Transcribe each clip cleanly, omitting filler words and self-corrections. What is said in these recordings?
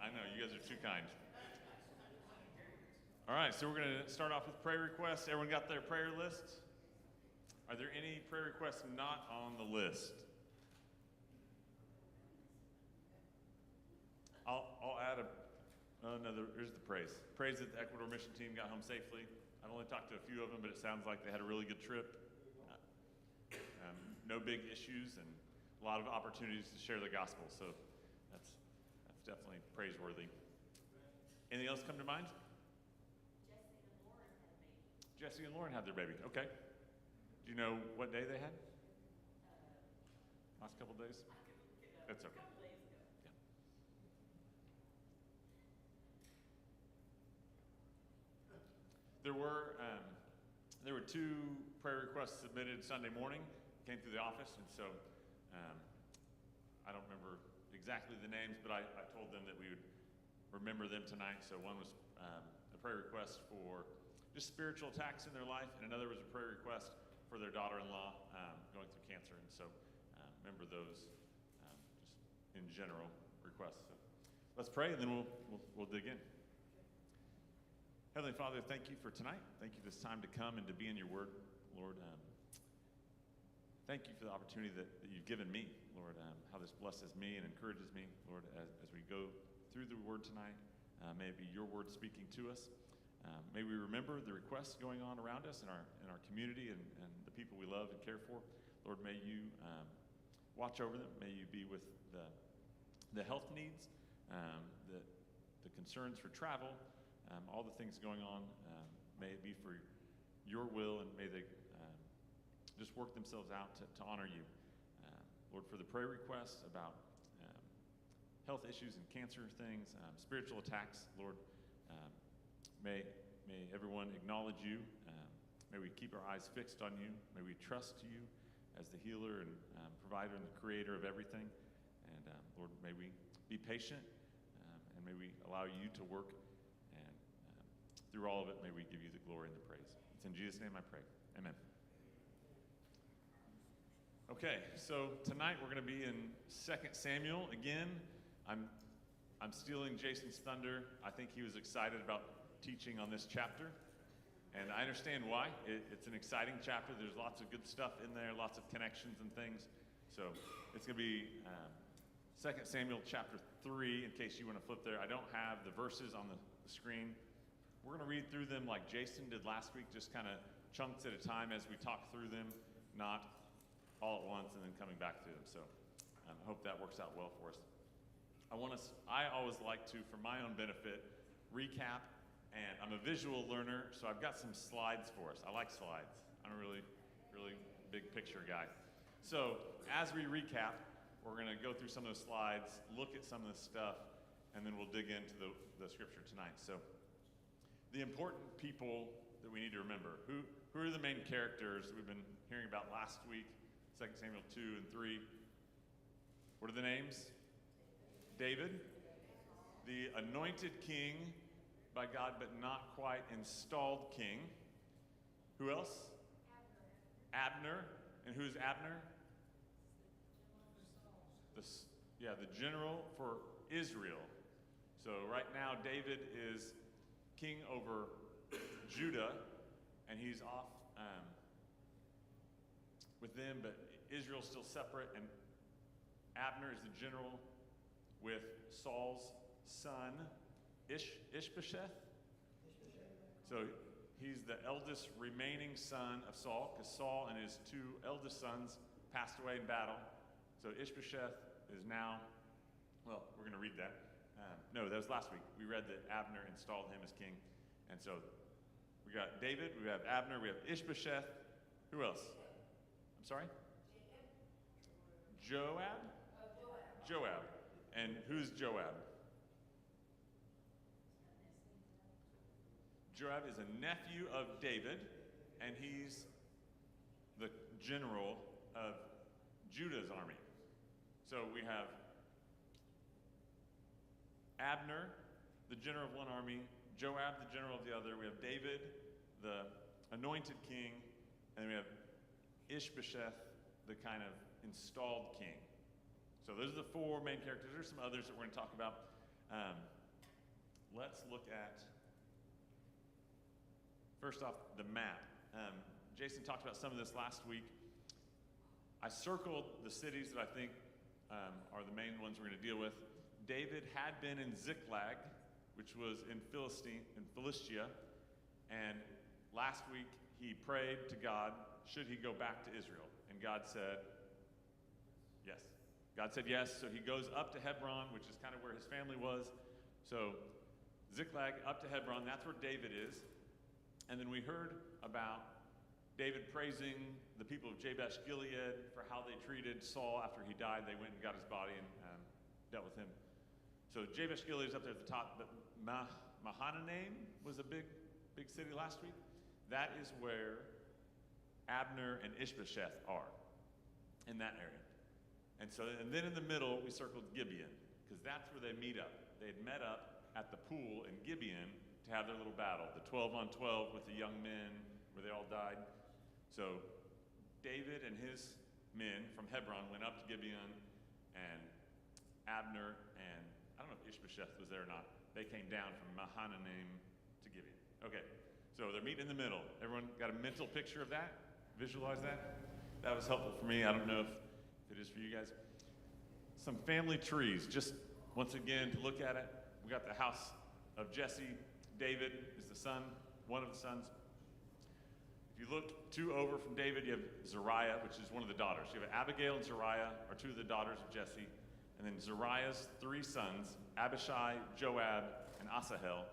I know, you guys are too kind. All right, so we're going to start off with prayer requests. Everyone got their prayer list? Are there any prayer requests not on the list? I'll add another. Here's the praise. Praise that the Ecuador mission team got home safely. I've only talked to a few of them, but it sounds like they had a really good trip. No big issues and a lot of opportunities to share the gospel. So that's definitely praiseworthy. Anything else come to mind? Jesse and Lauren had their baby. Okay. Do you know what day they had? Last couple days? That's okay. Yeah. There were 2 prayer requests submitted Sunday morning. Came through the office, and so I don't remember exactly the names, but I told them that we would remember them tonight. So one was a prayer request for just spiritual attacks in their life, and another was a prayer request for their daughter-in-law going through cancer. And so remember those just in general requests. So let's pray, and then we'll dig in. Heavenly Father, thank you for tonight. Thank you for this time to come and to be in your word, Lord. Thank you for the opportunity that you've given me, Lord, how this blesses me and encourages me, Lord, as we go through the word tonight. May it be your word speaking to us. May we remember the requests going on around us in our community and the people we love and care for. Lord, may you watch over them. May you be with the health needs, the concerns for travel, all the things going on. May it be for your will, and may they just work themselves out to honor you. Lord, for the prayer requests about health issues and cancer things, spiritual attacks, Lord, may everyone acknowledge you. May we keep our eyes fixed on you. May we trust you as the healer and provider and the creator of everything. And Lord, may we be patient, and may we allow you to work. And through all of it, may we give you the glory and the praise. It's in Jesus' name I pray. Amen. Okay, so tonight we're going to be in 2 Samuel again. I'm stealing Jason's thunder. I think he was excited about teaching on this chapter, and I understand why. It's an exciting chapter. There's lots of good stuff in there, lots of connections and things. So it's going to be 2 Samuel chapter 3, in case you want to flip there. I don't have the verses on the screen. We're going to read through them like Jason did last week, just kind of chunks at a time as we talk through them, not all at once and then coming back through them. So I hope that works out well for us. I always like to, for my own benefit, recap, and I'm a visual learner, so I've got some slides for us. I like slides. I'm a really, really big picture guy. So as we recap, we're going to go through some of those slides, look at some of the stuff, and then we'll dig into the scripture tonight. So the important people that we need to remember. Who are the main characters we've been hearing about last week, 2 Samuel 2 and 3? What are the names? David, the anointed king by God, but not quite installed king. Who else? Abner. And who's Abner? The general for Israel. So right now, David is king over Judah, and he's off with them, but Israel's still separate, and Abner is the general with Saul's son, Ishbosheth. So he's the eldest remaining son of Saul, because Saul and his 2 eldest sons passed away in battle. So Ishbosheth is now, well, we're going to read that. No, that was last week. We read that Abner installed him as king. And so we got David, we have Abner, we have Ishbosheth. Who else? I'm sorry? Joab? Joab. And who's Joab? Joab is a nephew of David, and he's the general of Judah's army. So we have Abner, the general of one army, Joab, the general of the other. We have David, the anointed king, and we have Ishbosheth, the kind of installed king. So those are the 4 main characters. There's some others that we're going to talk about. Um, let's look at, first off, the map. Jason talked about some of this last week. I circled the cities that I think are the main ones we're going to deal with. David had been in Ziklag, which was in Philistia, and last week he prayed to God, should he go back to Israel? And God said, yes. God said yes, so he goes up to Hebron, which is kind of where his family was. So Ziklag up to Hebron, that's where David is. And then we heard about David praising the people of Jabesh Gilead for how they treated Saul after he died. They went and got his body and dealt with him. So Jabesh Gilead is up there at the top, but Mahanaim was a big city last week. That is where Abner and Ishbosheth are, in that area. And then in the middle, we circled Gibeon, because that's where they meet up. They had met up at the pool in Gibeon to have their little battle, the 12 on 12 with the young men, where they all died. So David and his men from Hebron went up to Gibeon, and Abner and, I don't know if Ishbosheth was there or not, they came down from Mahanaim to Gibeon. Okay, so they're meeting in the middle. Everyone got a mental picture of that? Visualize that? That was helpful for me. I don't know if it is for you guys. Some family trees, just once again to look at it. We got the house of Jesse. David is the son, one of the sons. If you look two over from David, you have Zariah, which is one of the daughters. You have Abigail and Zariah are two of the daughters of Jesse. And then Zariah's three sons, Abishai, Joab, and Asahel.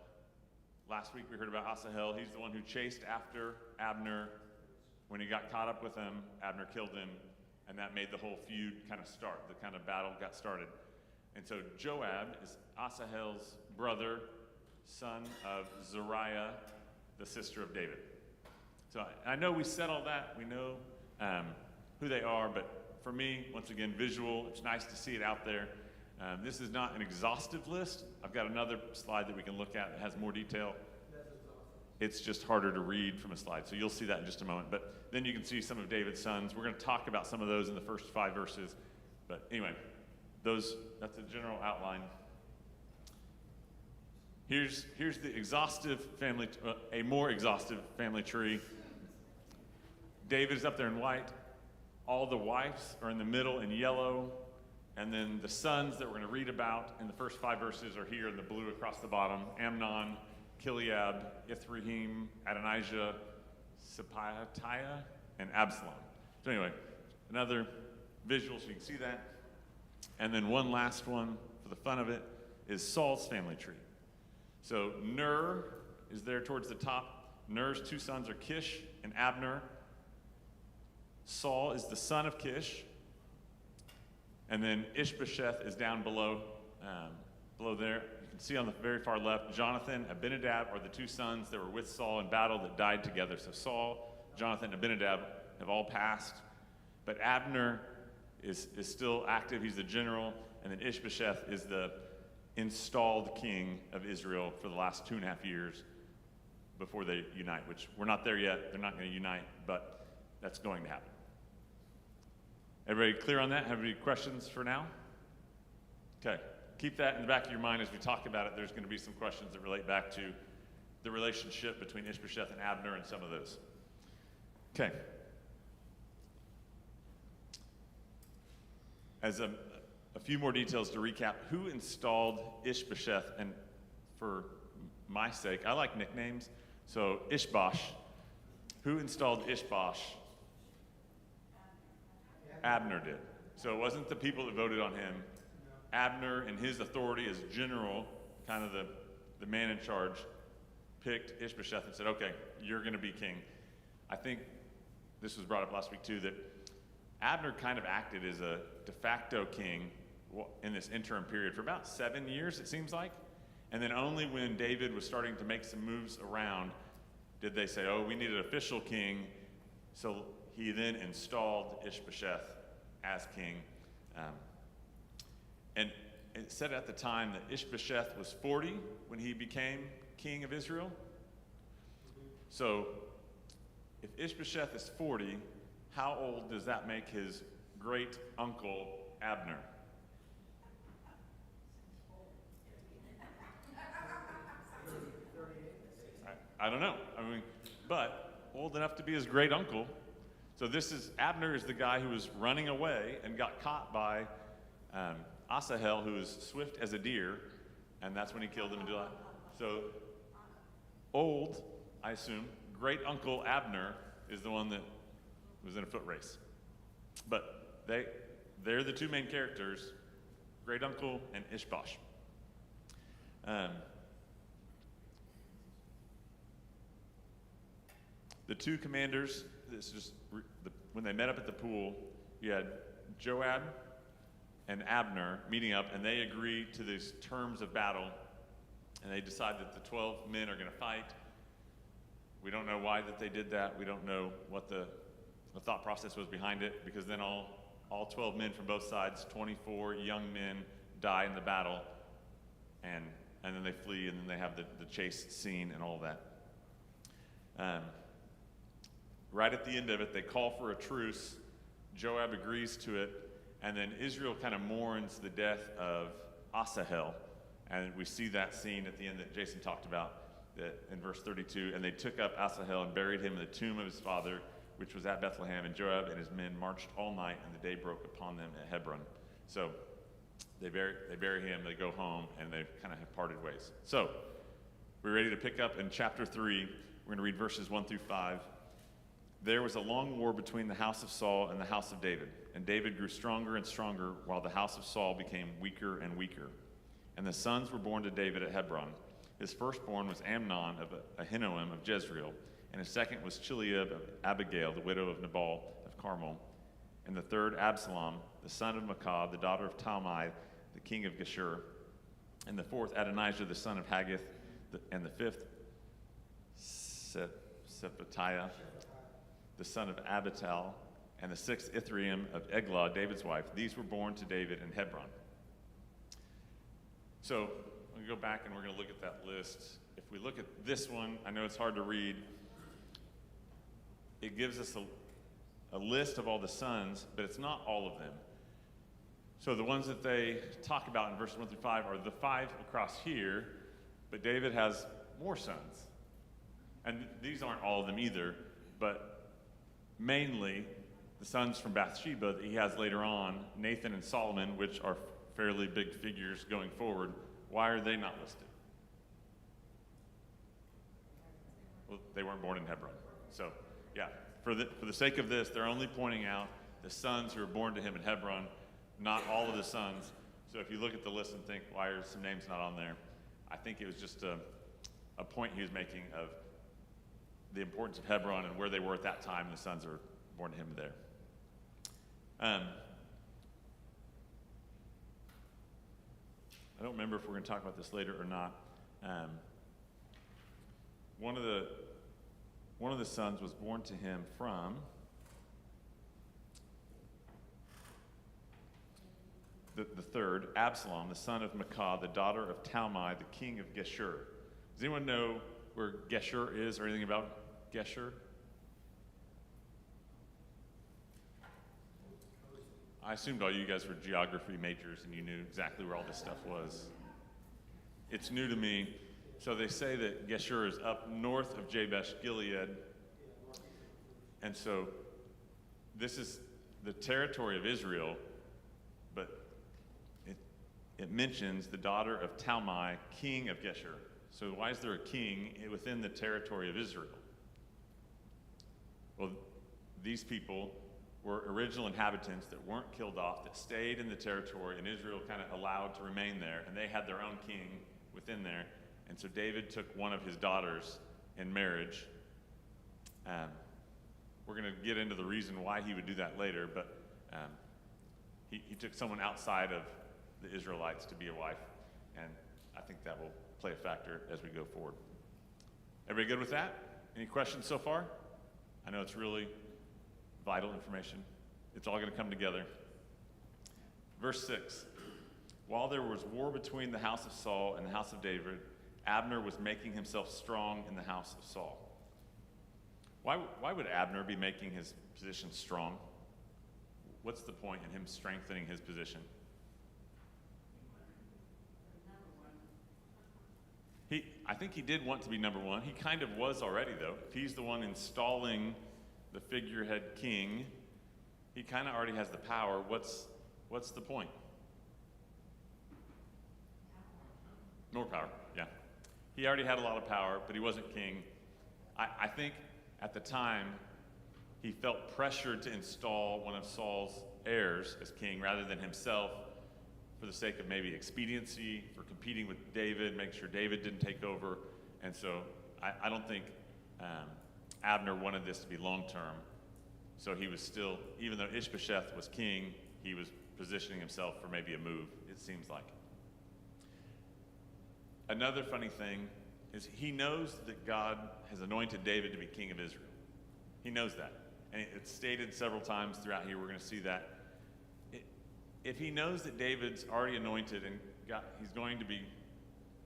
Last week we heard about Asahel. He's the one who chased after Abner. When he got caught up with him, Abner killed him, and that made the whole feud kind of start. The kind of battle got started. And so Joab is Asahel's brother, son of Zariah, the sister of David. So I know we said all that. We know who they are, but for me, once again, visual. It's nice to see it out there. This is not an exhaustive list. I've got another slide that we can look at that has more detail. It's just harder to read from a slide, so you'll see that in just a moment. But then you can see some of David's sons. We're going to talk about some of those in the first 5 verses. But anyway, that's a general outline. Here's the exhaustive family, a more exhaustive family tree. David is up there in white. All the wives are in the middle in yellow. And then the sons that we're going to read about in the first 5 verses are here in the blue across the bottom. Amnon, Kileab, Ithream, Adonijah, Sapatiah, and Absalom. So anyway, another visual so you can see that. And then one last one for the fun of it is Saul's family tree. So Ner is there towards the top. Ner's 2 sons are Kish and Abner. Saul is the son of Kish. And then Ishbosheth is down below there. You can see on the very far left, Jonathan, Abinadab are the 2 sons that were with Saul in battle that died together. So Saul, Jonathan, and Abinadab have all passed. But Abner is still active. He's the general. And then Ishbosheth is the installed king of Israel for the last 2.5 years before they unite, which we're not there yet. They're not going to unite, but that's going to happen. Everybody clear on that? Have any questions for now? Okay. Keep that in the back of your mind as we talk about it. There's going to be some questions that relate back to the relationship between Ishbosheth and Abner and some of those. Okay. As a few more details to recap, who installed Ishbosheth? And for my sake, I like nicknames. So Ishbosh. Who installed Ishbosh? Abner did. So it wasn't the people that voted on him. Abner, in his authority as general, kind of the man in charge, picked Ishbosheth and said, okay, you're going to be king. I think this was brought up last week too, that Abner kind of acted as a de facto king in this interim period for about 7 years, it seems like. And then only when David was starting to make some moves around did they say, oh, we need an official king. So he then installed Ishbosheth as king. And it said at the time that Ishbosheth was 40 when he became king of Israel. So if Ishbosheth is 40, how old does that make his great uncle Abner? I don't know. I mean, but old enough to be his great uncle. So Abner is the guy who was running away and got caught by Asahel, who was swift as a deer, and that's when he killed him in July. So old, I assume, great uncle Abner is the one that was in a foot race. But they're the two main characters, great uncle and Ishbosh. The two commanders, when they met up at the pool, you had Joab and Abner meeting up, and they agreed to these terms of battle, and they decide that the 12 men are going to fight. We don't know why that they did that. We don't know what the thought process was behind it, because then all 12 men from both sides, 24 young men, die in the battle, and then they flee, and then they have the chase scene and all that. Right at the end of it, they call for a truce. Joab agrees to it, and then Israel kind of mourns the death of Asahel, and we see that scene at the end that Jason talked about in verse 32. And they took up Asahel and buried him in the tomb of his father, which was at Bethlehem, and Joab and his men marched all night, and the day broke upon them at Hebron. So they bury him, they go home, and they kind of have parted ways. So we're ready to pick up in chapter 3. We're going to read verses 1 through 5. There was a long war between the house of Saul and the house of David, and David grew stronger and stronger, while the house of Saul became weaker and weaker. And the sons were born to David at Hebron. His firstborn was Amnon of Ahinoam of Jezreel, and his second was Chileab of Abigail, the widow of Nabal of Carmel, and the third Absalom, the son of Maacah, the daughter of Talmai, the king of Geshur, and the fourth Adonijah, the son of Haggith, and the fifth Shephatiah, the son of Abital, and the sixth Ithream of Eglah, David's wife. These were born to David in Hebron. So I'm going to go back and we're going to look at that list. If we look at this one, I know it's hard to read. It gives us a list of all the sons, but it's not all of them. So the ones that they talk about in verses 1 through 5 are the 5 across here, but David has more sons. And these aren't all of them either, but mainly the sons from Bathsheba that he has later on, Nathan and Solomon, which are fairly big figures going forward. Why are they not listed? Well, they weren't born in Hebron. So, yeah, for the sake of this, they're only pointing out the sons who were born to him in Hebron, not all of the sons. So if you look at the list and think, why are some names not on there? I think it was just a point he was making of the importance of Hebron and where they were at that time, and the sons are born to him there. I don't remember if we're going to talk about this later or not. One of the sons was born to him from the third, Absalom, the son of Maacah, the daughter of Talmai, the king of Geshur. Does anyone know where Geshur is or anything about Geshur? I assumed all you guys were geography majors and you knew exactly where all this stuff was. It's new to me. So they say that Geshur is up north of Jabesh Gilead. And so this is the territory of Israel, but it mentions the daughter of Talmai, king of Geshur. So why is there a king within the territory of Israel? Well, these people were original inhabitants that weren't killed off, that stayed in the territory, and Israel kind of allowed to remain there, and they had their own king within there. And so David took one of his daughters in marriage. We're going to get into the reason why he would do that later, but he took someone outside of the Israelites to be a wife, and I think that will play a factor as we go forward. Everybody good with that? Any questions so far? I know it's really vital information. It's all going to come together. Verse 6. While there was war between the house of Saul and the house of David, Abner was making himself strong in the house of Saul. Why would Abner be making his position strong? What's the point in him strengthening his position? I think he did want to be number one. He kind of was already, though. If he's the one installing the figurehead king, he kind of already has the power. What's the point? More power, yeah. He already had a lot of power, but he wasn't king. I think at the time, he felt pressured to install one of Saul's heirs as king rather than himself, for the sake of maybe expediency, for competing with David, make sure David didn't take over. And so I don't think Abner wanted this to be long-term. So he was still, even though Ishbosheth was king, he was positioning himself for maybe a move, it seems like. Another funny thing is he knows that God has anointed David to be king of Israel. He knows that. And it's stated several times throughout here. We're going to see that. If he knows that David's already anointed and he's going to be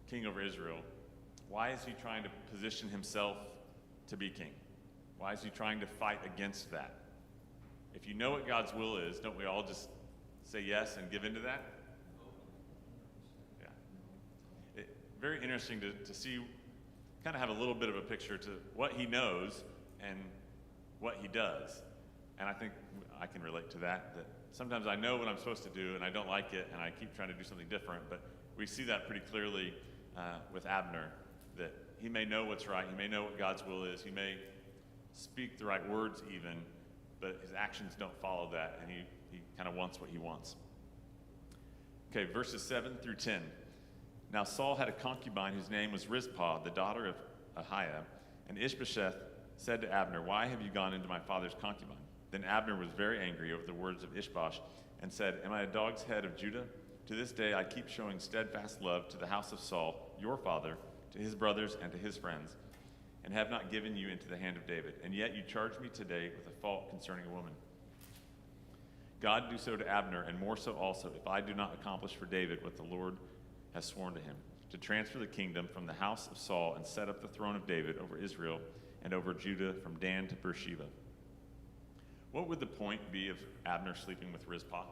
king over Israel, why is he trying to position himself to be king? Why is he trying to fight against that? If you know what God's will is, don't we all just say yes and give into that? Yeah. Very interesting to see, kind of have a little bit of a picture to what he knows and what he does. And I think I can relate to that sometimes I know what I'm supposed to do and I don't like it and I keep trying to do something different, but we see that pretty clearly with Abner, that he may know what's right, he may know what God's will is, he may speak the right words even, but his actions don't follow that, and he kind of wants what he wants. Okay, verses 7 through 10. Now Saul had a concubine whose name was Rizpah, the daughter of Ahiah, and Ishbosheth said to Abner, "Why have you gone into my father's concubine?" Then Abner was very angry over the words of Ishbosh and said, "Am I a dog's head of Judah? To this day I keep showing steadfast love to the house of Saul, your father, to his brothers and to his friends, and have not given you into the hand of David. And yet you charge me today with a fault concerning a woman. God do so to Abner, and more so also, if I do not accomplish for David what the Lord has sworn to him, to transfer the kingdom from the house of Saul and set up the throne of David over Israel and over Judah from Dan to Beersheba." What would the point be of Abner sleeping with Rizpah?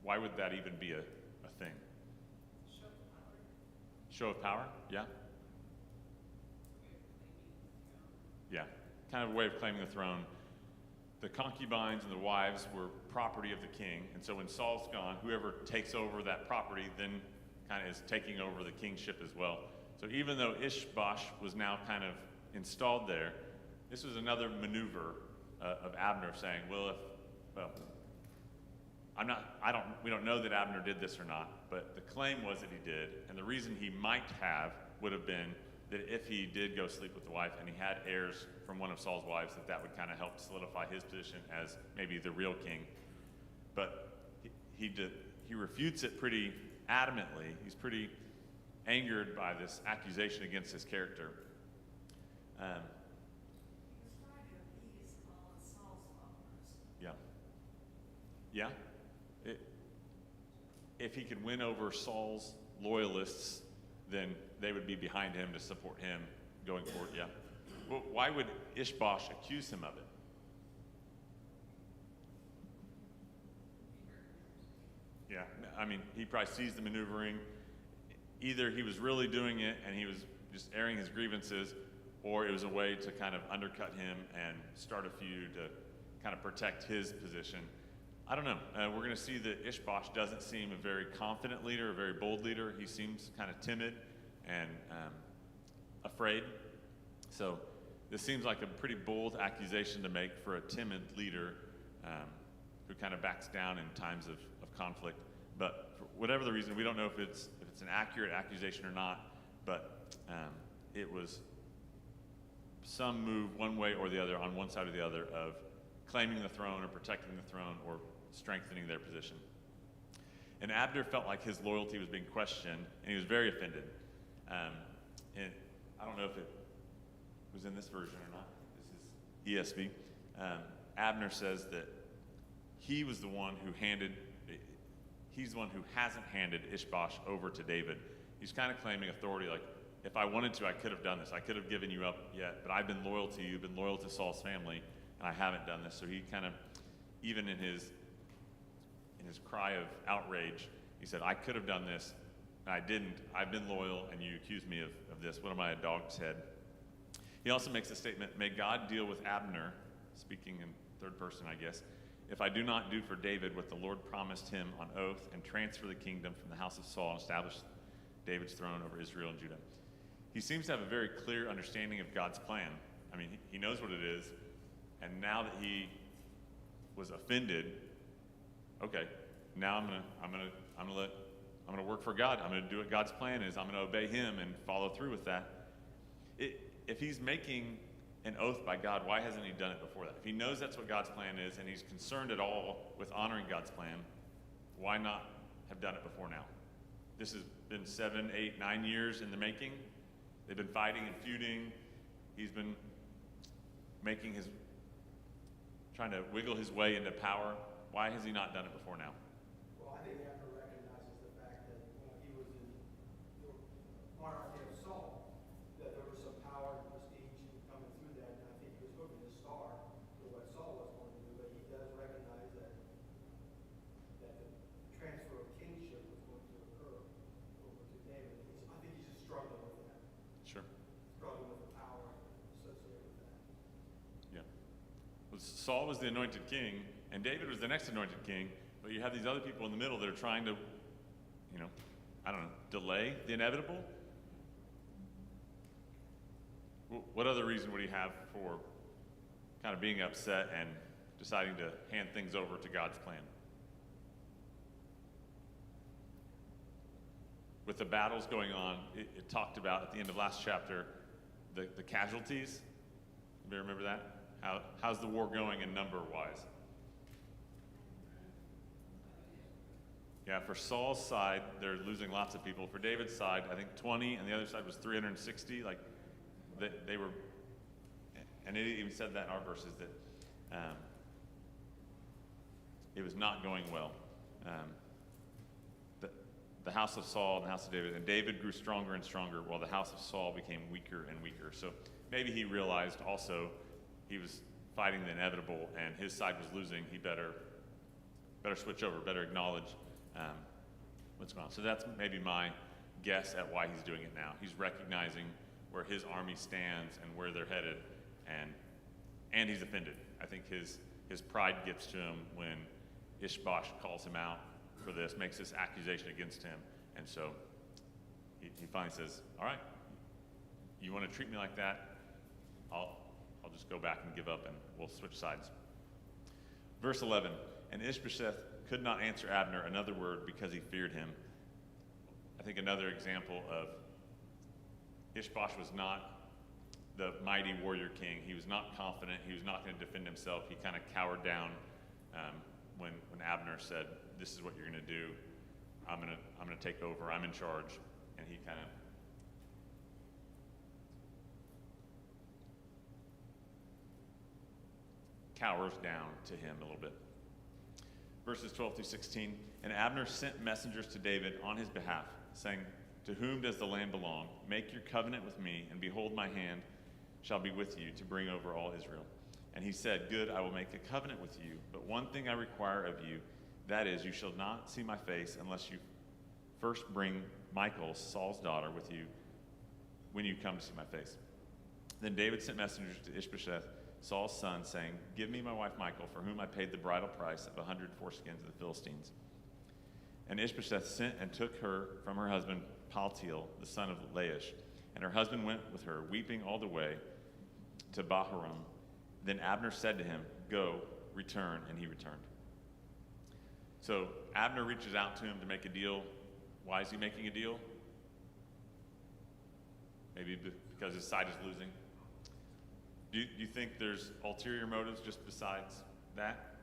Why would that even be a thing? Show of power? Yeah? Yeah, kind of a way of claiming the throne. The concubines and the wives were property of the king, and so when Saul's gone, whoever takes over that property then kind of is taking over the kingship as well. So even though Ishbosh was now kind of installed there, this was another maneuver of Abner saying, we don't know that Abner did this or not, but the claim was that he did, and the reason he might have would have been that if he did go sleep with the wife and he had heirs from one of Saul's wives, that would kind of help solidify his position as maybe the real king. But he refutes it pretty adamantly. He's pretty angered by this accusation against his character. Yeah. If he could win over Saul's loyalists, then they would be behind him to support him going forward. Yeah. Well, why would Ishbosh accuse him of it? Yeah. I mean, he probably sees the maneuvering. Either he was really doing it and he was just airing his grievances, or it was a way to kind of undercut him and start a feud to kind of protect his position. I don't know. We're going to see that Ishbosh doesn't seem a very confident leader, a very bold leader. He seems kind of timid and afraid. So this seems like a pretty bold accusation to make for a timid leader who kind of backs down in times of conflict. But for whatever the reason, we don't know if it's an accurate accusation or not, but it was some move one way or the other, on one side or the other, of claiming the throne or protecting the throne or strengthening their position. And Abner felt like his loyalty was being questioned, and he was very offended. And I don't know if it was in this version or not. This is ESV. Abner says that he's the one who hasn't handed Ishbosh over to David. He's kind of claiming authority, like, if I wanted to, I could have done this. I could have given you up yet, but I've been loyal to you, been loyal to Saul's family, and I haven't done this. So he kind of, even in his cry of outrage, he said, I could have done this. I didn't. I've been loyal, and you accuse me of this. What am I, a dog's head? He also makes a statement, may God deal with Abner, speaking in third person, I guess, if I do not do for David what the Lord promised him on oath and transfer the kingdom from the house of Saul and establish David's throne over Israel and Judah. He seems to have a very clear understanding of God's plan. I mean, he knows what it is, and now that he was offended, okay, now I'm gonna work for God. I'm gonna do what God's plan is. I'm gonna obey Him and follow through with that. If he's making an oath by God, why hasn't he done it before that? If he knows that's what God's plan is and he's concerned at all with honoring God's plan, why not have done it before now? This has been 7, 8, 9 years in the making. They've been fighting and feuding. He's been trying to wiggle his way into power. Why has he not done it before now? Well, I think Abner recognizes the fact that when he was in the monarchy of Saul, that there was some power and prestige coming through that, and I think he was hoping to star for what Saul was going to do, but he does recognize that the transfer of kingship was going to occur over to David. I think he's just struggling with that. Sure. Struggling with the power associated with that. Yeah. Well, Saul was the anointed king, and David was the next anointed king, but you have these other people in the middle that are trying to, delay the inevitable. What other reason would he have for kind of being upset and deciding to hand things over to God's plan? With the battles going on, it talked about at the end of last chapter, the casualties. Anybody remember that? How's the war going in number-wise? Yeah, for Saul's side, they're losing lots of people. For David's side, I think 20, and the other side was 360. Like, they were, and it even said that in our verses, that it was not going well. The house of Saul and the house of David, and David grew stronger and stronger, while the house of Saul became weaker and weaker. So maybe he realized also he was fighting the inevitable, and his side was losing. He better switch over, better acknowledge what's going on. So that's maybe my guess at why he's doing it now. He's recognizing where his army stands and where they're headed, and he's offended. I think his pride gets to him when Ishbosh calls him out for this, makes this accusation against him, and so he finally says, all right, you want to treat me like that? I'll just go back and give up, and we'll switch sides. Verse 11, and Ishbosheth could not answer Abner another word because he feared him. I think another example of Ishbosh was not the mighty warrior king. He was not confident. He was not going to defend himself. He kind of cowered down when Abner said, "This is what you're going to do. I'm going to take over. I'm in charge." And he kind of cowers down to him a little bit. Verses 12 through 16, and Abner sent messengers to David on his behalf, saying, to whom does the land belong? Make your covenant with me, and behold, my hand shall be with you to bring over all Israel. And he said, good, I will make a covenant with you, but one thing I require of you, that is, you shall not see my face unless you first bring Michal, Saul's daughter, with you when you come to see my face. Then David sent messengers to Ishbosheth, Saul's son, saying, give me my wife Michal, for whom I paid the bridal price of 100 foreskins of the Philistines. And Ishbosheth sent and took her from her husband Paltiel, the son of Laish. And her husband went with her, weeping all the way to Bahurim. Then Abner said to him, go, return, and he returned. So Abner reaches out to him to make a deal. Why is he making a deal? Maybe because his side is losing. Do you think there's ulterior motives just besides that?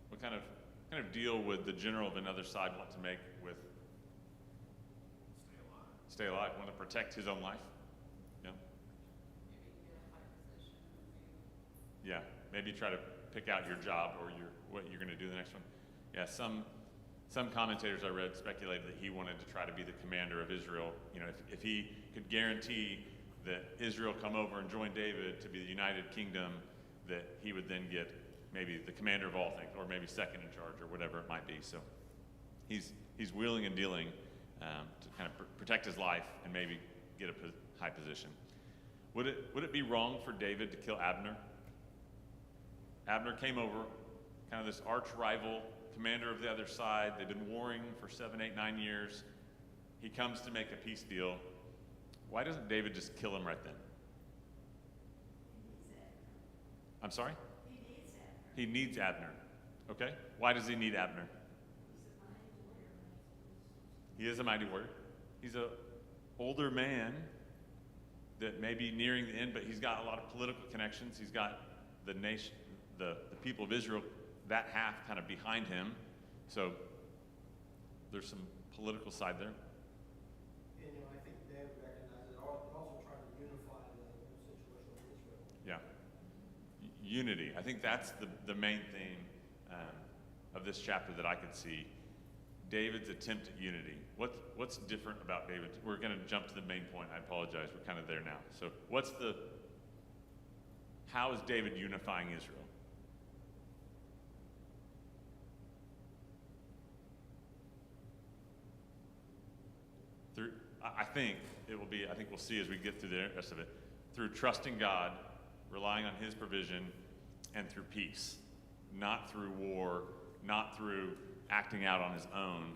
What kind of deal would the general of another side want to make with? Stay alive. Want to protect his own life? Yeah. Yeah. Maybe try to pick out your job or what you're going to do the next one. Yeah. Some commentators I read speculated that he wanted to try to be the commander of Israel. You know, if he could guarantee that Israel come over and join David to be the United Kingdom, that he would then get maybe the commander of all things, or maybe second in charge, or whatever it might be. So he's wheeling and dealing to kind of protect his life and maybe get a high position. Would it be wrong for David to kill Abner? Abner came over, kind of this arch rival, commander of the other side. They've been warring for 7, 8, 9 years. He comes to make a peace deal. Why doesn't David just kill him right then? I'm sorry? He needs Abner. Okay. Why does he need Abner? He is a mighty warrior. He's an older man that may be nearing the end, but he's got a lot of political connections. He's got the nation, the people of Israel, that half kind of behind him. So there's some political side there. And I think David recognizes also trying to unify the situation with Israel. Yeah. Unity. I think that's the main theme of this chapter that I could see. David's attempt at unity. What's different about David? We're going to jump to the main point. I apologize. We're kind of there now. So how is David unifying Israel? I think we'll see as we get through the rest of it, through trusting God, relying on his provision, and through peace. Not through war, not through acting out on his own,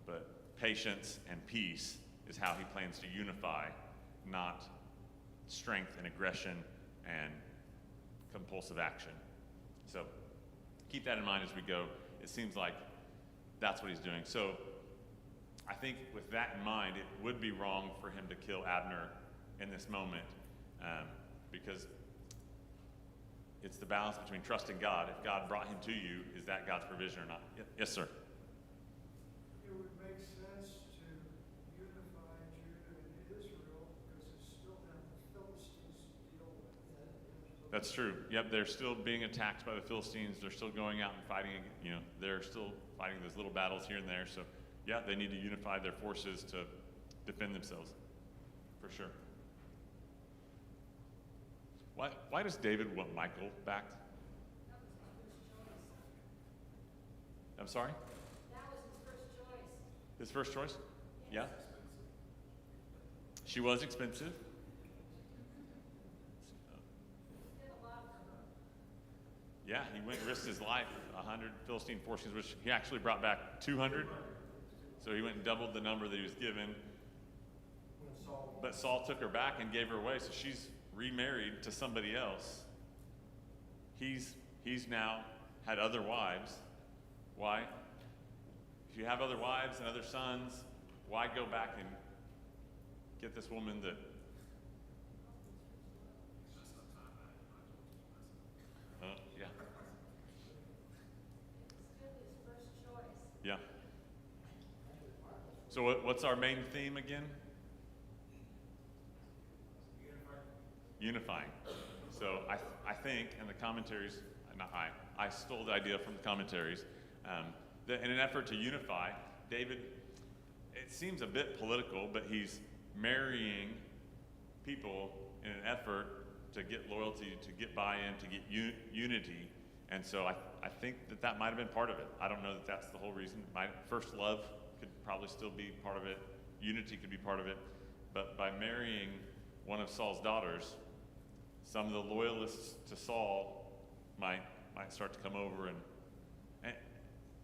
but patience and peace is how he plans to unify, not strength and aggression and compulsive action. So keep that in mind as we go. It seems like that's what he's doing. So I think with that in mind, it would be wrong for him to kill Abner in this moment, because it's the balance between trusting God. If God brought him to you, is that God's provision or not? Yes, sir. It would make sense to unify Judah and Israel because it's still got the Philistines to deal with. That's true. Yep, they're still being attacked by the Philistines. They're still going out and fighting. They're still fighting those little battles here and there. So, yeah, they need to unify their forces to defend themselves, for sure. Why does David want Michal back? That was his first choice. I'm sorry? That was his first choice. His first choice? Yeah. She was expensive. He did a lot for her. Yeah, he went and risked his life, 100 Philistine forces, which he actually brought back 200. So he went and doubled the number that he was given. But Saul took her back and gave her away, so she's remarried to somebody else. He's now had other wives. Why? If you have other wives and other sons, why go back and get this woman that... yeah. It's still his first choice. Yeah. So what's our main theme again? Unifying. So I think in the commentaries, I stole the idea from the commentaries, that in an effort to unify, David, it seems a bit political, but he's marrying people in an effort to get loyalty, to get buy-in, to get unity. And so I think that might have been part of it. I don't know that that's the whole reason. My first love could probably still be part of it. Unity could be part of it. But by marrying one of Saul's daughters, some of the loyalists to Saul might start to come over.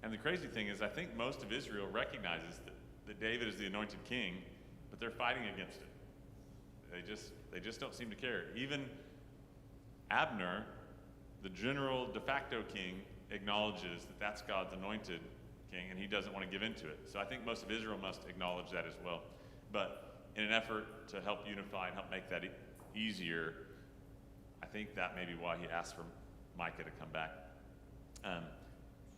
And the crazy thing is, I think most of Israel recognizes that David is the anointed king, but they're fighting against it. They just don't seem to care. Even Abner, the general de facto king, acknowledges that that's God's anointed king, and he doesn't want to give into it. So I think most of Israel must acknowledge that as well. But in an effort to help unify and help make that easier, I think that may be why he asked for Micah to come back.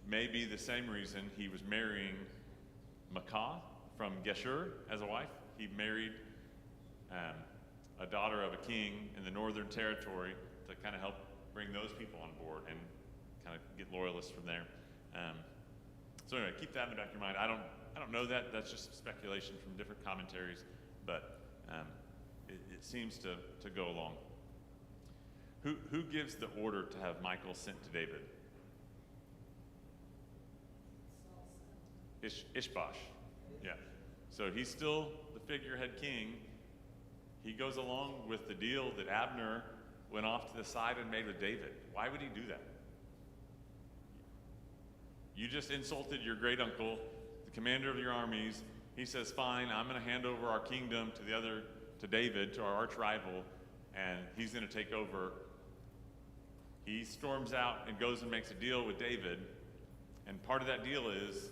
Maybe the same reason he was marrying Maacah from Geshur as a wife. He married a daughter of a king in the northern territory to kind of help bring those people on board and kind of get loyalists from there. So anyway, keep that in the back of your mind. I don't know that. That's just speculation from different commentaries, but it seems to go along. Who gives the order to have Michal sent to David? Ishbosh. Yeah. So he's still the figurehead king. He goes along with the deal that Abner went off to the side and made with David. Why would he do that? You just insulted your great uncle, the commander of your armies. He says, fine, I'm going to hand over our kingdom to David, to our arch rival, and he's going to take over. He storms out and goes and makes a deal with David, and part of that deal is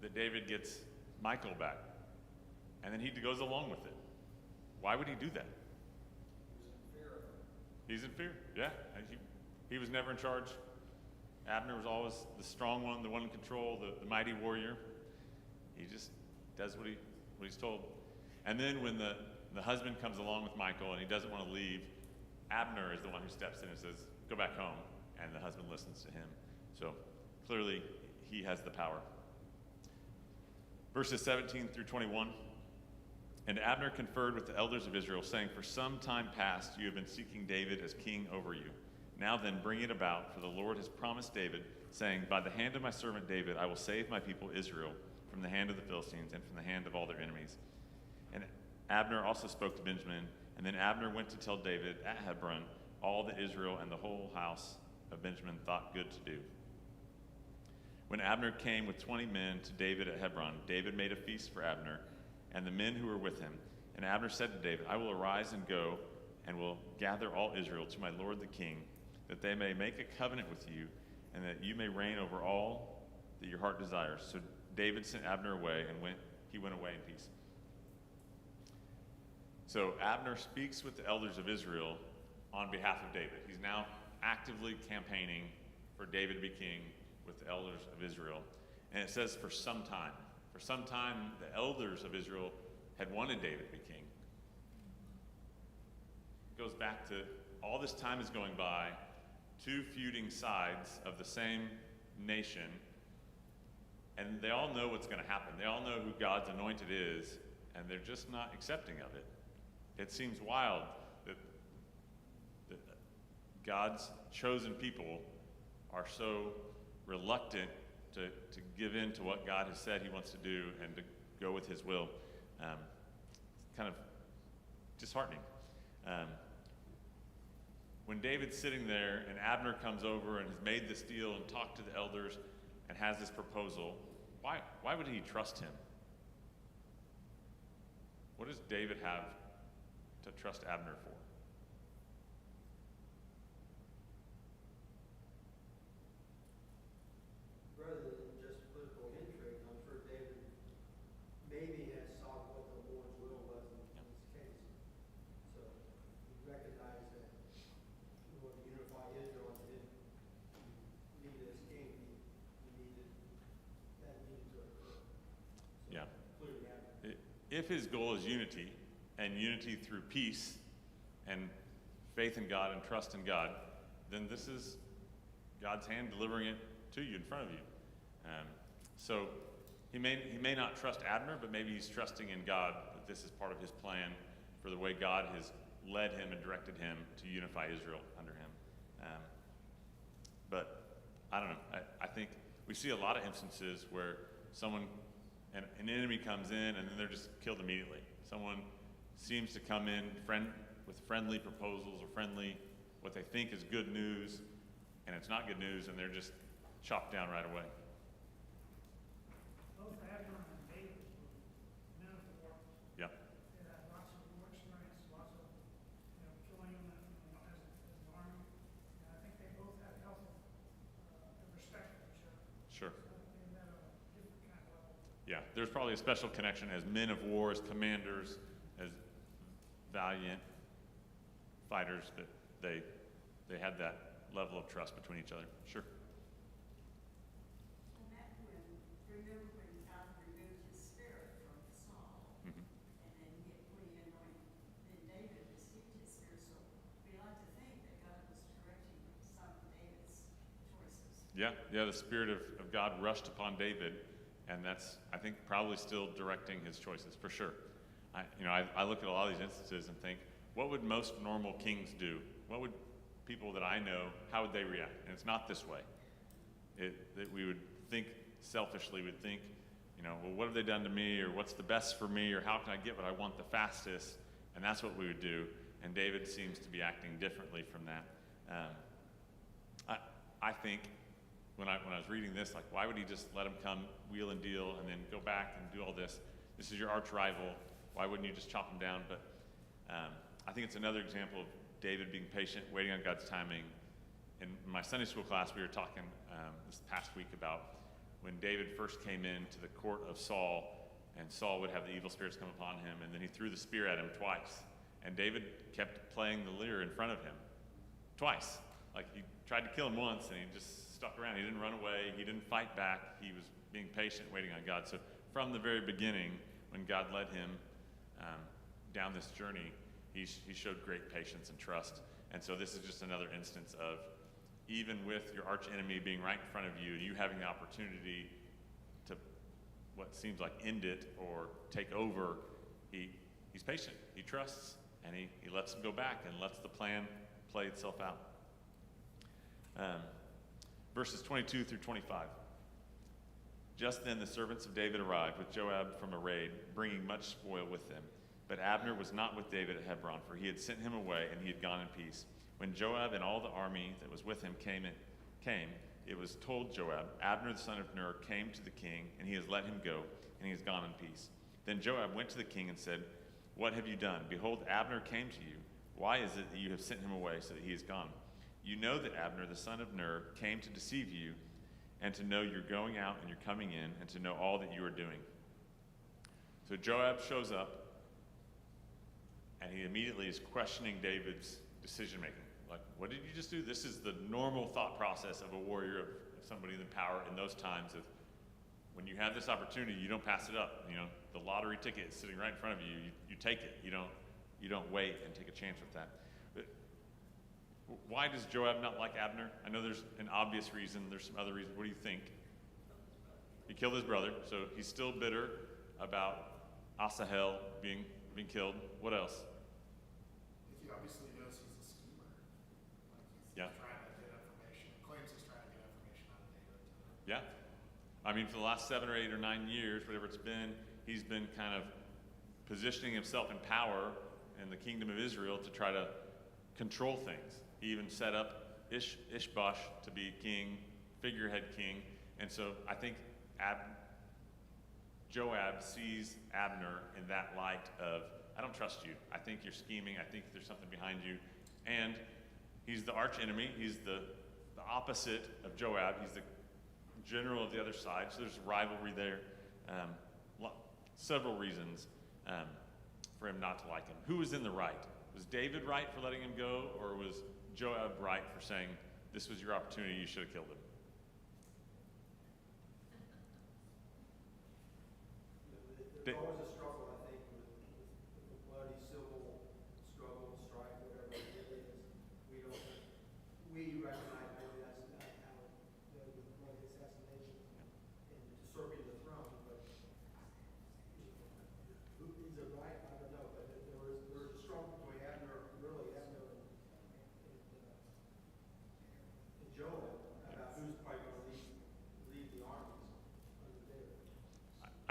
that David gets Michal back, and then he goes along with it. Why would he do that? He's in fear, yeah. He was never in charge. Abner was always the strong one, the one in control, the mighty warrior. He just does what he's told. And then when the husband comes along with Michal and he doesn't want to leave, Abner is the one who steps in and says, go back home. And the husband listens to him. So clearly he has the power. Verses 17 through 21. And Abner conferred with the elders of Israel, saying, for some time past you have been seeking David as king over you. Now then, bring it about, for the Lord has promised David, saying, by the hand of my servant David, I will save my people Israel from the hand of the Philistines and from the hand of all their enemies. And Abner also spoke to Benjamin, and then Abner went to tell David at Hebron all that Israel and the whole house of Benjamin thought good to do. When Abner came with 20 men to David at Hebron, David made a feast for Abner and the men who were with him. And Abner said to David, I will arise and go, and will gather all Israel to my lord the king, that they may make a covenant with you, and that you may reign over all that your heart desires. So David sent Abner away, and he went away in peace. So Abner speaks with the elders of Israel on behalf of David. He's now actively campaigning for David to be king with the elders of Israel. And it says for some time. For some time, the elders of Israel had wanted David to be king. It goes back to all this time is going by, two feuding sides of the same nation, and they all know what's going to happen. They all know who God's anointed is, and they're just not accepting of it. It seems wild that God's chosen people are so reluctant to give in to what God has said he wants to do and to go with his will. It's kind of disheartening. When David's sitting there and Abner comes over and has made this deal and talked to the elders and has this proposal, why would he trust him? What does David have to trust Abner for? Rather than just political intrigue, I'm sure David maybe has saw what the Lord's will was in this case. So he recognized that in order to unify Israel and didn't need as king, he needed to occur. So Yeah. clearly Abner. If his goal is unity, and unity through peace and faith in God and trust in God, then this is God's hand delivering it to you in front of you. So he may not trust Abner, but maybe he's trusting in God that this is part of his plan for the way God has led him and directed him to unify Israel under him. But I don't know. I think we see a lot of instances where an enemy comes in and then they're just killed immediately. Someone seems to come in with friendly proposals or what they think is good news, and it's not good news, and they're just chopped down right away. Both Abner and David were men of war. Yeah. They had lots of war experience, lots of killing as an army. And I think they both had healthy respect for each other. Sure. So they met on a different kind of level. Yeah, there's probably a special connection as men of war, as commanders, as valiant fighters, that they had that level of trust between each other. Sure. And that remember when God removed his spirit from Saul, Mm-hmm. and then when he anointed, then David received his spirit. So we like to think that God was correcting some of David's choices. Yeah, the Spirit of God rushed upon David, and that's, I think, probably still directing his choices, for sure. I look at a lot of these instances and think, what would most normal kings do? What would people that I know, how would they react? And it's not this way. That we would think selfishly, we'd think, well, what have they done to me, or what's the best for me, or how can I get what I want the fastest? And that's what we would do. And David seems to be acting differently from that. I think when I was reading this, like, why would he just let him come wheel and deal and then go back and do all this? This is your arch rival. Why wouldn't you just chop him down? But I think it's another example of David being patient, waiting on God's timing. In my Sunday school class, we were talking this past week about when David first came into the court of Saul, and Saul would have the evil spirits come upon him, and then he threw the spear at him twice. And David kept playing the lyre in front of him twice. Like, he tried to kill him once, and he just stuck around. He didn't run away. He didn't fight back. He was being patient, waiting on God. So from the very beginning, when God led him down this journey, he showed great patience and trust. And so this is just another instance of, even with your arch enemy being right in front of you, you having the opportunity to what seems like end it or take over, he's patient. He trusts, and he lets him go back and lets the plan play itself out. Verses 22 through 25. Just then the servants of David arrived with Joab from a raid, bringing much spoil with them. But Abner was not with David at Hebron, for he had sent him away, and he had gone in peace. When Joab and all the army that was with him came, it was told Joab, Abner the son of Ner came to the king, and he has let him go, and he has gone in peace. Then Joab went to the king and said, What have you done? Behold, Abner came to you. Why is it that you have sent him away so that he is gone? You know that Abner the son of Ner came to deceive you, and to know you're going out and you're coming in, and to know all that you are doing. So Joab shows up, and he immediately is questioning David's decision-making. Like, what did you just do? This is the normal thought process of a warrior, of somebody in power in those times. Of when you have this opportunity, you don't pass it up. The lottery ticket is sitting right in front of you. You take it. You don't wait and take a chance with that. But why does Joab not like Abner? I know there's an obvious reason. There's some other reasons. What do you think? He killed his brother, so he's still bitter about Asahel being killed. What else? He obviously knows he's a schemer. Yeah. Trying to get information. Claims he's trying to get information out of David. Yeah. I mean, for the last 7 or 8 or 9 years, whatever it's been, he's been kind of positioning himself in power in the kingdom of Israel to try to control things. He even set up Ishbosh to be king, figurehead king. And so I think Joab sees Abner in that light of, I don't trust you. I think you're scheming. I think there's something behind you. And he's the arch enemy. He's the opposite of Joab. He's the general of the other side. So there's rivalry there. Several reasons for him not to like him. Who was in the right? Was David right for letting him go, or was Joab right for saying, this was your opportunity, you should have killed him? There's always a struggle, I think, with the bloody civil struggle, strife, whatever it is. We recognize maybe that's not how, with bloody assassination and usurping the throne, but who is it right? I don't know, but there was a struggle between Abner and Joab about who's probably going to lead the armies under David.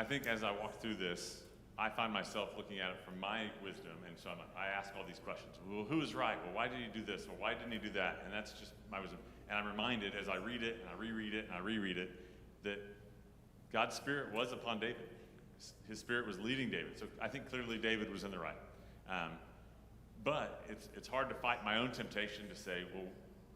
I think as I walk through this, I find myself looking at it from my wisdom, and so I ask all these questions. Well, who is right? Well, why did he do this? Well, why didn't he do that? And that's just my wisdom. And I'm reminded as I read it, and I reread it, and I reread it, that God's Spirit was upon David. His Spirit was leading David. So I think clearly David was in the right. But it's hard to fight my own temptation to say, well,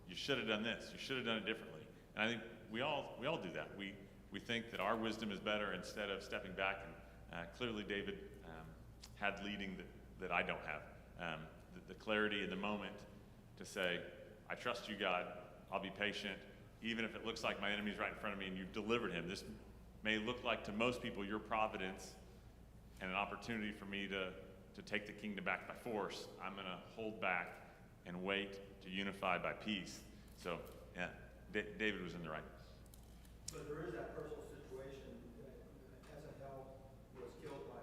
you should have done this. You should have done it differently. And I think we all do that. We think that our wisdom is better instead of stepping back. And clearly David had leading that I don't have. The clarity in the moment to say, I trust you, God. I'll be patient. Even if it looks like my enemy's right in front of me and you've delivered him. This may look like to most people your providence and an opportunity for me to take the kingdom back by force. I'm going to hold back and wait to unify by peace. So, yeah, David was in the right. But there is that personal situation that Asahel was killed by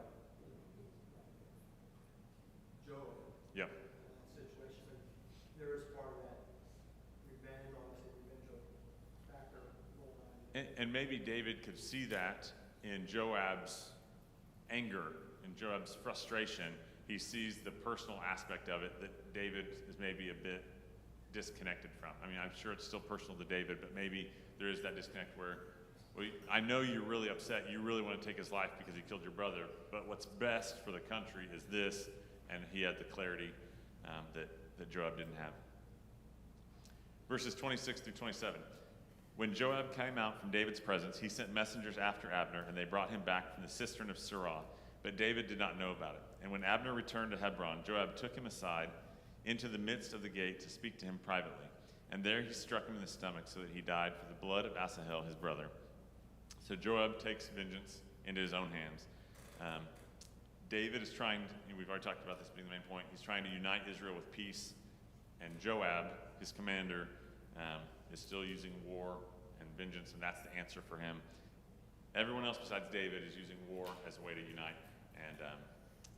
Joab. Yep. In that situation, but there is part of that revenge, or I say revenge factor going on. And maybe David could see that in Joab's anger, in Joab's frustration, he sees the personal aspect of it that David is maybe a bit disconnected from. I mean, I'm sure it's still personal to David, but maybe there is that disconnect where, well, I know you're really upset. You really want to take his life because he killed your brother, but what's best for the country is this, and he had the clarity that Joab didn't have. Verses 26 through 27. When Joab came out from David's presence, he sent messengers after Abner, and they brought him back from the cistern of Sirah. But David did not know about it. And when Abner returned to Hebron, Joab took him aside into the midst of the gate to speak to him privately. And there he struck him in the stomach so that he died for the blood of Asahel, his brother. So Joab takes vengeance into his own hands. David is trying, we've already talked about this being the main point, he's trying to unite Israel with peace. And Joab, his commander, is still using war and vengeance, and that's the answer for him. Everyone else besides David is using war as a way to unite, and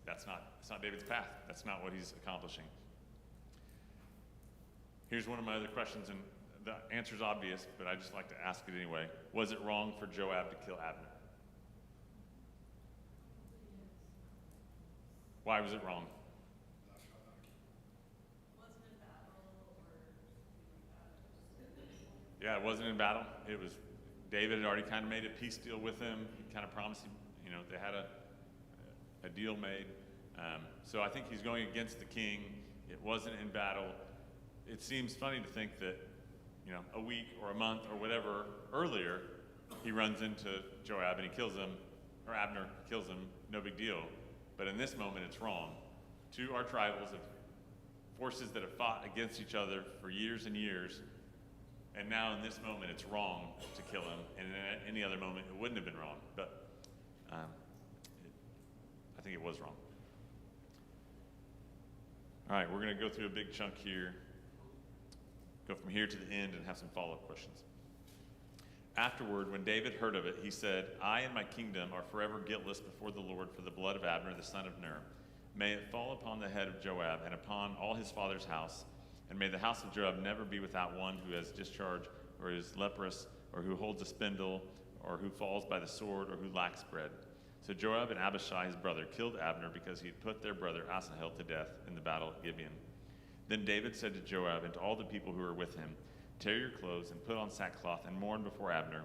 it's not David's path. That's not what he's accomplishing. Here's one of my other questions, and the answer's obvious, but I just like to ask it anyway. Was it wrong for Joab to kill Abner? Why was it wrong? Wasn't it battle or Yeah, it wasn't in battle. It was David had already kind of made a peace deal with him. He kind of promised him, they had a deal made. So I think he's going against the king. It wasn't in battle. It seems funny to think that, a week or a month or whatever earlier, he runs into Joab and he kills him, or Abner kills him, no big deal. But in this moment, it's wrong. Two archrivals of forces that have fought against each other for years and years, and now in this moment, it's wrong to kill him. And in any other moment, it wouldn't have been wrong. But I think it was wrong. All right, we're going to go through a big chunk here, go from here to the end, and have some follow-up questions. Afterward, when David heard of it, he said, I and my kingdom are forever guiltless before the Lord for the blood of Abner, the son of Ner. May it fall upon the head of Joab and upon all his father's house, and may the house of Joab never be without one who has discharge, or is leprous, or who holds a spindle, or who falls by the sword, or who lacks bread. So Joab and Abishai, his brother, killed Abner because he had put their brother Asahel to death in the battle at Gibeon. Then David said to Joab and to all the people who were with him, tear your clothes and put on sackcloth and mourn before Abner.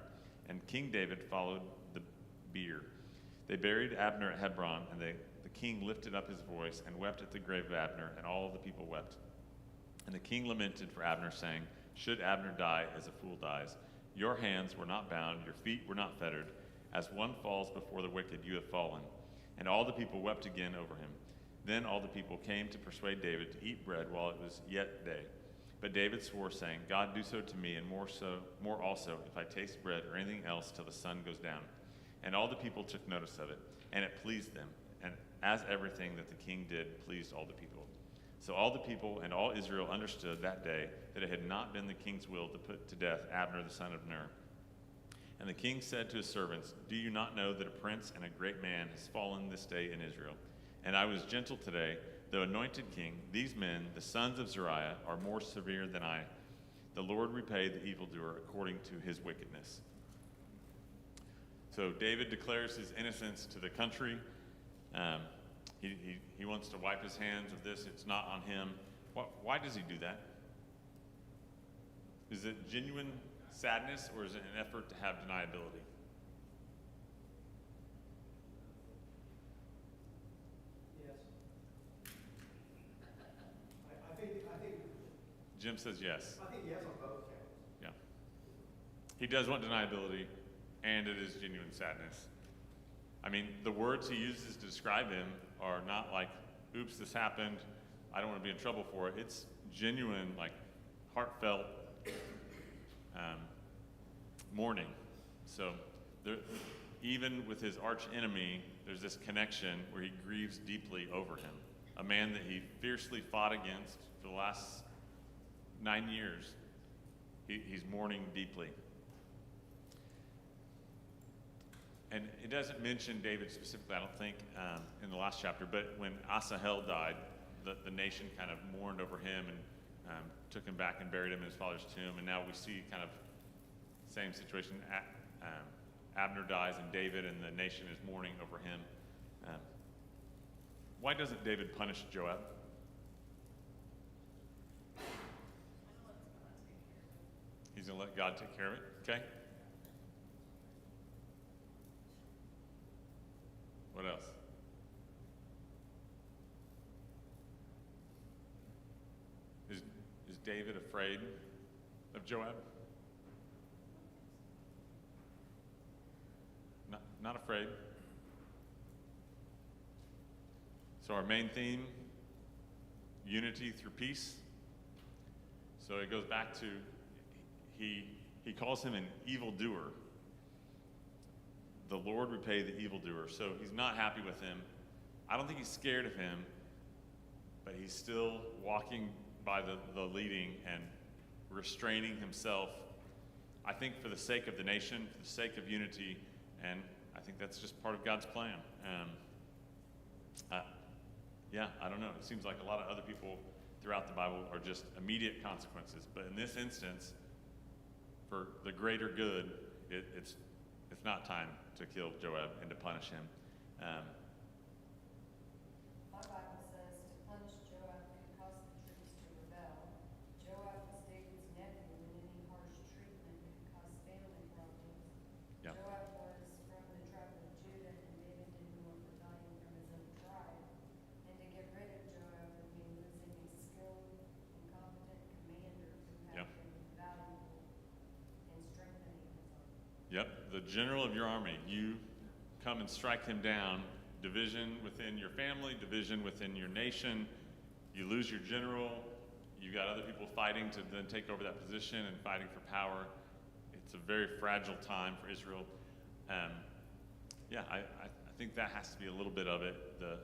And King David followed the bier. They buried Abner at Hebron, and the king lifted up his voice and wept at the grave of Abner, and all the people wept. And the king lamented for Abner, saying, should Abner die as a fool dies? Your hands were not bound, your feet were not fettered. As one falls before the wicked, you have fallen. And all the people wept again over him. Then all the people came to persuade David to eat bread while it was yet day. But David swore, saying, God, do so to me, and more also, if I taste bread or anything else till the sun goes down. And all the people took notice of it, and it pleased them. And as everything that the king did pleased all the people. So all the people and all Israel understood that day that it had not been the king's will to put to death Abner the son of Ner. And the king said to his servants, do you not know that a prince and a great man has fallen this day in Israel? And I was gentle today, though anointed king. These men, the sons of Zeruiah, are more severe than I. The Lord repay the evildoer according to his wickedness. So David declares his innocence to the country. He wants to wipe his hands of this. It's not on him. Why does he do that? Is it genuine sadness, or is it an effort to have deniability? Yes. I think Jim says yes. I think yes on both counts. Yeah. He does want deniability, and it is genuine sadness. I mean, the words he uses to describe him are not like, oops, this happened, I don't want to be in trouble for it. It's genuine, like, heartfelt mourning. So even with his arch enemy, there's this connection where he grieves deeply over him. A man that he fiercely fought against for the last 9 years, he's mourning deeply. And it doesn't mention David specifically, I don't think, in the last chapter, but when Asahel died, the nation kind of mourned over him and took him back and buried him in his father's tomb. And now we see kind of same situation. Abner dies, and David and the nation is mourning over him. Why doesn't David punish Joab? He's going to let God take care of it. Okay? What else? Is David afraid of Joab? Not afraid. So our main theme, unity through peace. So it goes back to, he calls him an evildoer. The Lord repay the evildoer. So he's not happy with him. I don't think he's scared of him, but he's still walking by the leading and restraining himself, I think, for the sake of the nation, for the sake of unity, and I think that's just part of God's plan. Yeah, I don't know. It seems like a lot of other people throughout the Bible are just immediate consequences, but in this instance, for the greater good, it's not time to kill Joab and to punish him. My Bible says to punish Joab could cause the troops to rebel. Joab was David's nephew, and any harsh treatment could cause family problems. Yeah. Joab was from the tribe of Judah, and David didn't want rebellion from his own tribe. And to get rid of Joab would mean losing a skilled and competent commander who had Yep. been valuable in strengthening his army. Yep, the general of your army. You come and strike him down. Division within your family, division within your nation. You lose your general. You got other people fighting to then take over that position and fighting for power. It's a very fragile time for Israel. Yeah, I think that has to be a little bit of it. The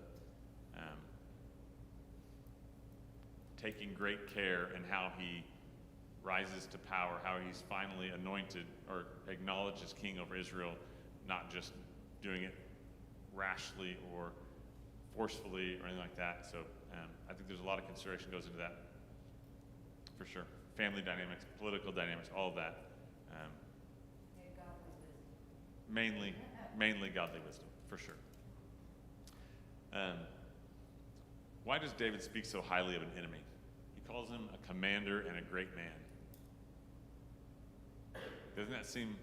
taking great care in how he rises to power, how he's finally anointed or acknowledged as king over Israel, not just doing it rashly or forcefully or anything like that. So I think there's a lot of consideration goes into that, for sure. Family dynamics, political dynamics, all of that. And godly wisdom. Mainly godly wisdom, for sure. Why does David speak so highly of an enemy? He calls him a commander and a great man. Does that seem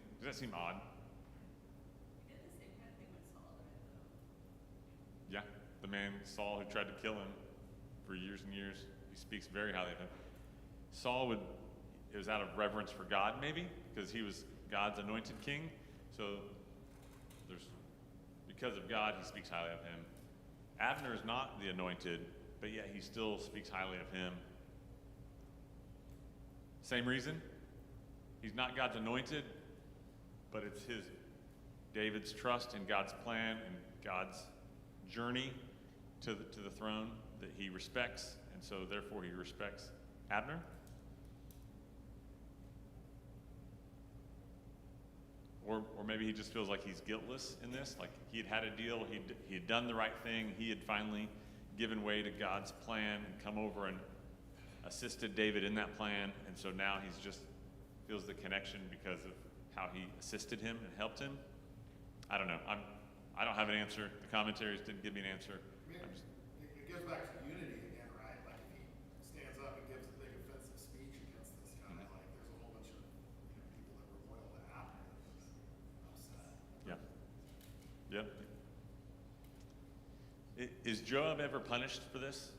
odd? He did the same kind of thing with Saul, right? Yeah, the man Saul who tried to kill him for years and years, he speaks very highly of him. Saul it was out of reverence for God, maybe, because he was God's anointed king. So because of God, he speaks highly of him. Abner is not the anointed, but yet he still speaks highly of him. Same reason. He's not God's anointed, but it's David's trust in God's plan and God's journey to the throne that he respects, and so therefore he respects Abner. Or maybe he just feels like he's guiltless in this, like he had a deal, he had done the right thing, he had finally given way to God's plan and come over and assisted David in that plan, and so now he's just feels the connection because of how he assisted him and helped him. I don't know. I don't have an answer. The commentaries didn't give me an answer. It goes back to unity again, right? Like if he stands up and gives a big offensive speech against this guy, like there's a whole bunch of people that were loyal to Abner that was upset. Yeah. Yep. Is Joab ever punished for this?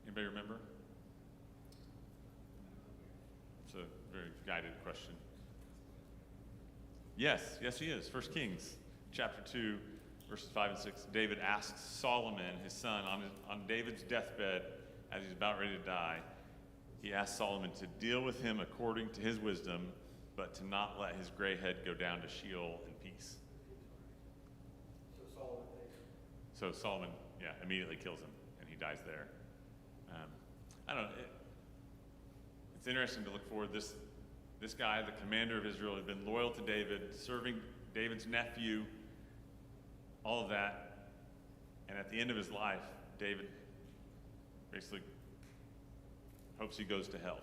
Anybody remember? It's a very guided question. Yes, he is. 1 Kings chapter 2, verses 5 and 6. David asks Solomon, his son, on David's deathbed, as he's about ready to die, he asks Solomon to deal with him according to his wisdom, but to not let his gray head go down to Sheol in peace. So Solomon, immediately kills him, and he dies there. I don't know. It's interesting to look forward. This guy, the commander of Israel, had been loyal to David, serving David's nephew, all of that. And at the end of his life, David basically hopes he goes to hell,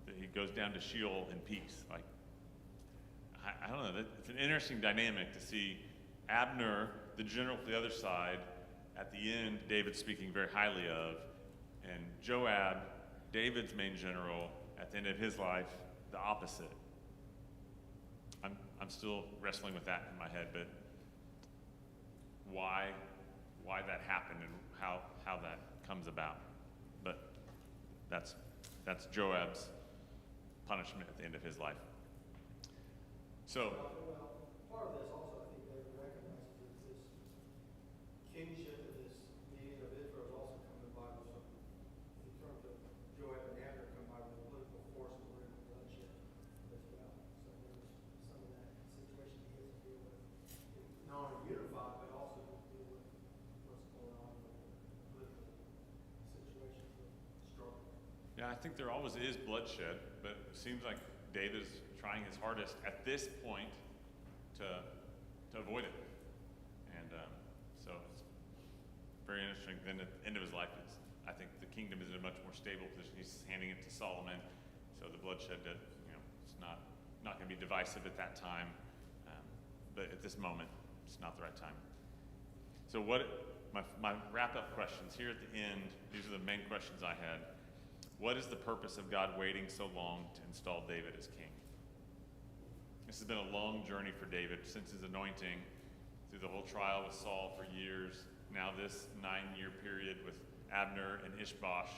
that he goes down to Sheol in peace. Like, I don't know, it's an interesting dynamic to see Abner, the general for the other side, at the end, David speaking very highly of, and Joab, David's main general, at the end of his life, the opposite. I'm still wrestling with that in my head, but why that happened and how that comes about. But that's Joab's punishment at the end of his life. So, Well, part of this also, I think David recognizes that this kingship and this leading of Israel is also coming by with some, in terms of Joab and Abner, come by with political force and political bloodshed as well. So there's some of that situation he has to deal with, not only unified, but also to deal with what's going on with the political situations with struggle. yeah, I think there always is bloodshed, but it seems like David is trying his hardest at this point to avoid it. And so it's very interesting. Then at the end of his life, I think the kingdom is in a much more stable position. He's handing it to Solomon, so the bloodshed, it's not going to be divisive at that time. But at this moment, it's not the right time. So my wrap-up questions here at the end, these are the main questions I had. What is the purpose of God waiting so long to install David as king? This has been a long journey for David since his anointing, through the whole trial with Saul for years, now this 9-year period with Abner and Ishbosh,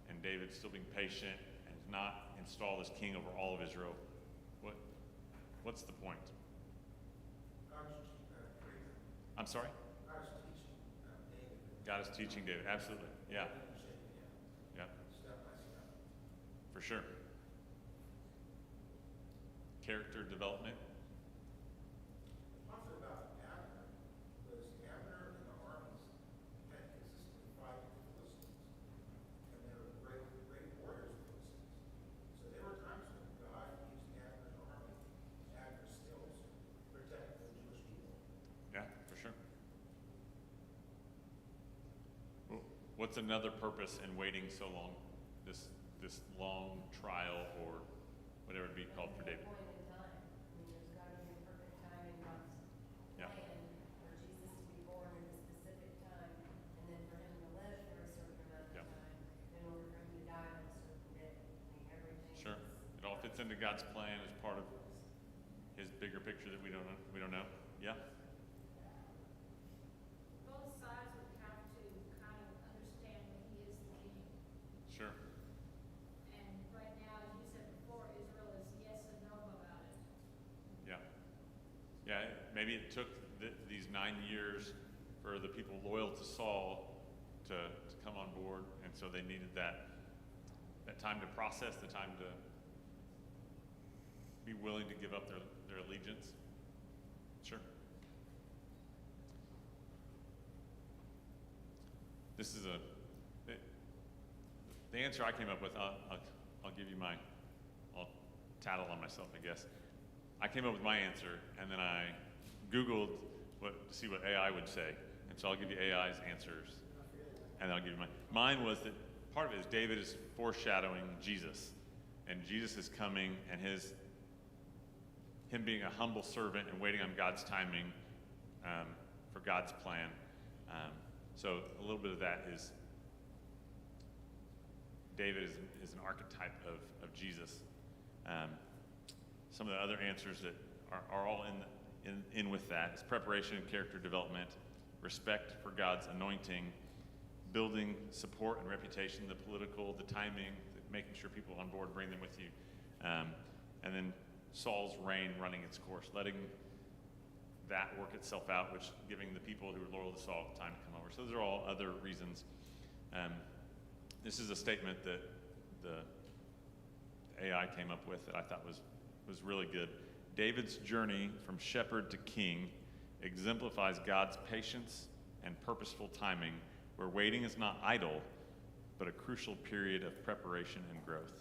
and David still being patient and not installed as king over all of Israel. What's the point? I'm sorry? God is teaching David, absolutely, yeah. Yeah. For sure. Character development. Talking about Abner, was Abner and the armies had consistently fighting the Philistines, and they were great warriors of the Philistines. So there were times when God used Abner's army, Abner's skills, to protect the Jewish people. Yeah, for sure. Well, what's another purpose in waiting so long? This long trial, or whatever it would be called for David. Point in time. I mean, there's got to be a perfect time in God's Yeah. plan for Jesus to be born at a specific time, and then for him to live for a certain amount of Yeah. time, in order for him to die on a certain day. I mean, everything. Sure. is- It all fits into God's plan as part of his bigger picture that we don't know. Yeah. Both sides would have to kind of understand that he is the king. Sure. And right now, as you said before, Israel is yes and no about it. Yeah. Yeah. Maybe it took these 9 years for the people loyal to Saul to come on board, and so they needed that time to process, the time to be willing to give up their allegiance. Sure. This is the answer I came up with. I'll give you I'll tattle on myself, I guess. I came up with my answer, and then I Googled to see what AI would say, and so I'll give you AI's answers, and then I'll give you mine was that part of it is David is foreshadowing Jesus, and Jesus is coming, and him being a humble servant and waiting on God's timing for God's plan. So a little bit of that is David is an archetype of Jesus. Some of the other answers that are all in with that is preparation and character development, respect for God's anointing, building support and reputation, the political, the timing, making sure people on board, bring them with you, and then Saul's reign running its course, letting that work itself out, which giving the people who are loyal to Saul time to come over. So those are all other reasons. This is a statement that the AI came up with that I thought was really good. David's journey from shepherd to king exemplifies God's patience and purposeful timing, where waiting is not idle, but a crucial period of preparation and growth.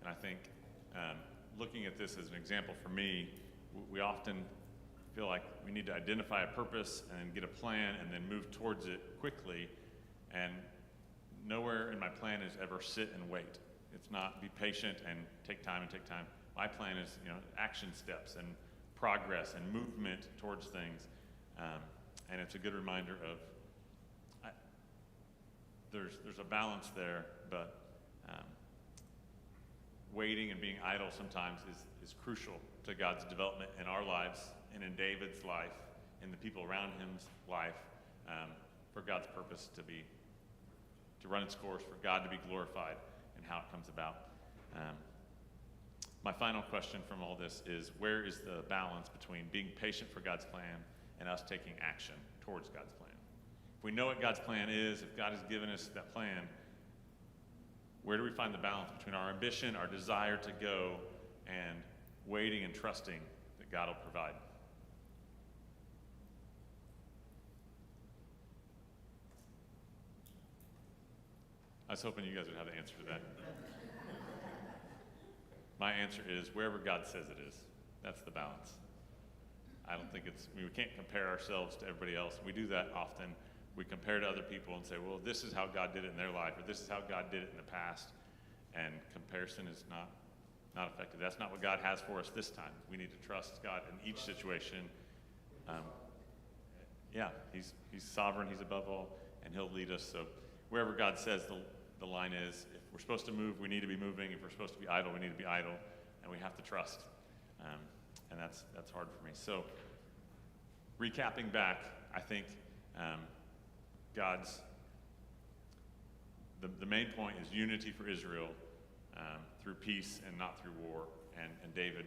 And I think looking at this as an example for me, we often feel like we need to identify a purpose and then get a plan and then move towards it quickly. And nowhere in my plan is ever sit and wait. It's not be patient and take time and take time. My plan is, action steps and progress and movement towards things. And it's a good reminder of there's a balance there, but waiting and being idle sometimes is crucial to God's development in our lives and in David's life, in the people around him's life, for God's purpose to run its course, for God to be glorified in how it comes about. My final question from all this is, where is the balance between being patient for God's plan and us taking action towards God's plan? If we know what God's plan is, if God has given us that plan, where do we find the balance between our ambition, our desire to go, and waiting and trusting that God will provide? I was hoping you guys would have the answer to that. My answer is wherever God says it is. That's the balance. I don't think we can't compare ourselves to everybody else. We do that often. We compare to other people and say, well, this is how God did it in their life, or this is how God did it in the past. And comparison is not effective. That's not what God has for us this time. We need to trust God in each situation. He's sovereign, he's above all, and he'll lead us. So wherever God says the line is, if we're supposed to move, we need to be moving. If we're supposed to be idle, we need to be idle. And we have to trust. And that's hard for me. So recapping back, I think the main point is unity for Israel through peace and not through war. And David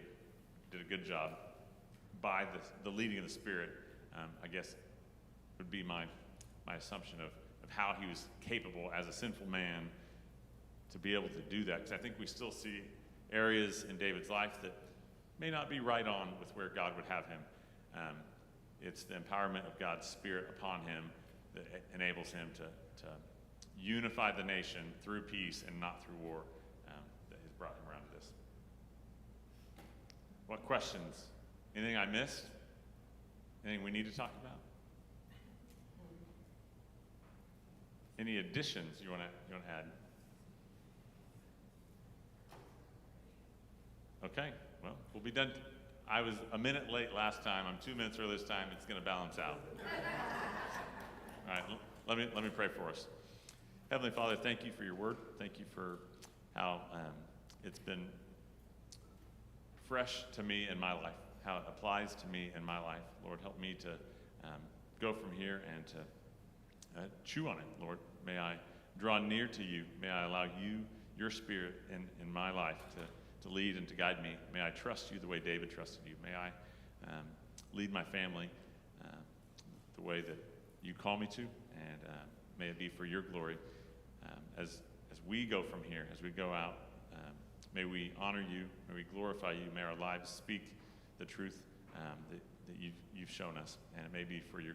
did a good job by the leading of the Spirit, I guess would be my assumption of how he was capable as a sinful man to be able to do that. Because I think we still see areas in David's life that may not be right on with where God would have him. It's the empowerment of God's Spirit upon him that enables him to unify the nation through peace and not through war, that has brought him around to this. What questions? Anything I missed? Anything we need to talk about? Any additions you want to add? Okay, well, we'll be done. I was a minute late last time. I'm 2 minutes early this time. It's going to balance out. All right, let me pray for us. Heavenly Father, thank you for your word. Thank you for how it's been fresh to me in my life, how it applies to me in my life. Lord, help me to go from here and to chew on it, Lord. May I draw near to you. May I allow you, your Spirit in my life to lead and to guide me. May I trust you the way David trusted you. May I lead my family the way that you call me to, and may it be for your glory. As we go from here, as we go out, may we honor you, may we glorify you, may our lives speak the truth that you've shown us, and it may be for your